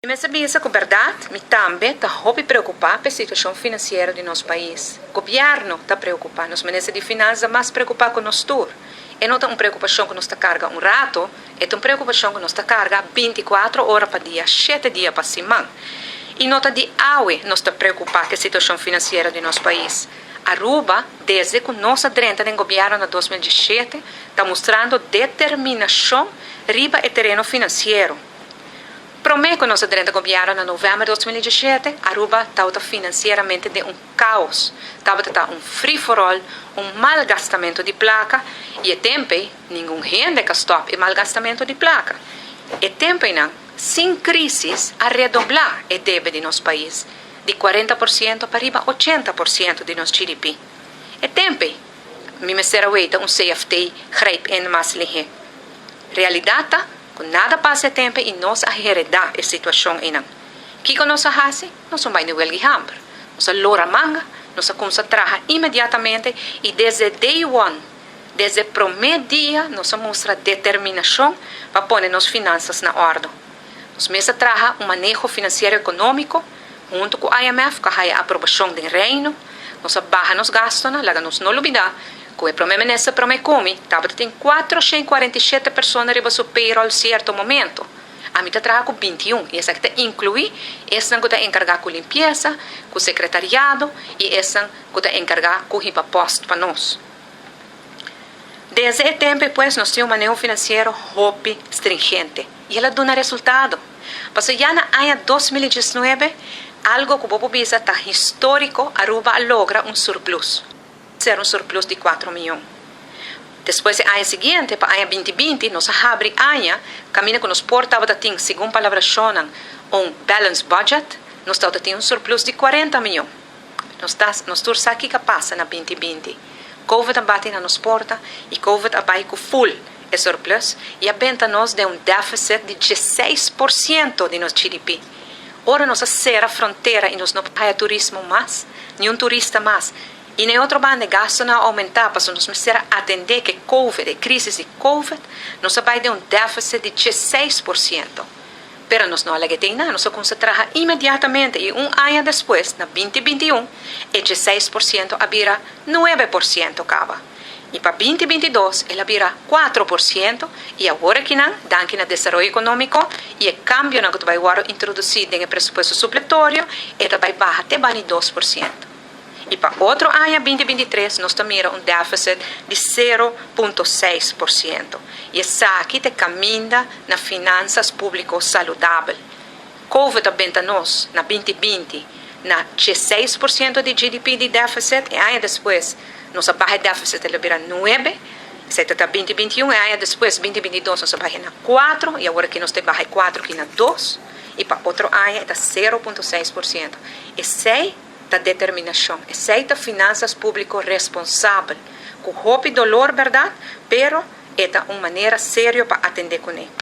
Me sabia que verdade, me também está muito preocupado com a situação financeira do nosso país. O governo está preocupado, os ministros de finanças mais preocupados com nós todos. E não é uma preocupação que nós está carga um rato, é uma preocupação que nós está carga 24 horas por dia, 7 dias por semana. E nota de AUE nós está preocupado com a situação financeira do nosso país. Aruba, desde que nós entramos no governo em 2017, está mostrando determinação riba o terreno financeiro. Promete que nós entramos no governo em novembro de 2017, Aruba estava financeiramente de caos. Estava um free for all, malgastamento de placa, e tempo, nenhum gente que stop o malgastamento de placa. E tempo, sem crise, a redoblar o débito de nosso país, de 40% para arriba 80% de nosso GDP. E tempo, me será feita CFT grijp in mais liggen. Realidade, nada passa tempo e nós heredar a situação ainda. O que nós fazemos? Nós vamos no Welgihammer. Nós lora manga, nós começamos a trabalhar imediatamente e desde day one, desde o primeiro dia, nós mostramos determinação para pôr as finanças na ordem. Nós começamos a trabalhar manejo financeiro econômico, junto com o IMF, que a aprovação do reino. Nós baixamos os gastos, nós não olvidar. Com o primeiro-ministro Promecumi, tem 447 pessoas riba seu payroll em certo momento. A mim trabalha com 21, e essa que inclui, essa que está encarregada com limpeza, com secretariado, e essa que está encarregada com riba posto para nós. Desde esse tempo, depois, nós temos um manejo financeiro muito stringente, e ela dá resultado. Mas já no ano 2019, algo que o Bobo Bisa está histórico, Aruba logra um surplus. Ser um surplus de 4 milhões. Depois, no ano seguinte, para o ano 2020, nós abrimos o ano, caminho que nos portava da TIM, segundo a palavra Shonan, balance budget, nós temos surplus de 40 milhões. Nós estamos aqui que passa na 2020. Covid abate na nos porta e Covid abate com full é surplus e abenta nós de déficit de 16% de nosso GDP. Ora, nós ser a fronteira e nós não paga turismo mais, nenhum turista mais. E na outra banda, o gasto não aumentar, para nós precisamos atender que Covid, a crise de Covid, nós vai de déficit de 16%. Pero nós não alegamos nada, nós concentramos imediatamente e ano depois, na 2021, e 16% abrirá 9% acaba. E para 2022, ela abrirá 4%, e agora que não, danke na desenvolvimento econômico, e o câmbio que vai introduzir no presupuesto supletório, ela vai baixar até 2%. E para outro ano, 2023, nós temos déficit de 0,6%. E essa aqui caminha na finanças públicas saudáveis. Covid abenta nós, na 2020, na 16% de GDP de déficit, e ano depois, nossa barra de déficit ela vira 9%, isso está 2021, e ano depois, 2022, nossa barra na 4%, e agora que nós temos barra 4%, que na 2%, e para outro ano, está 0,6%. E 6% da determinação, aceita finanças públicas responsáveis, com roupa e dolor, verdade, pero é uma maneira séria para atender com ele.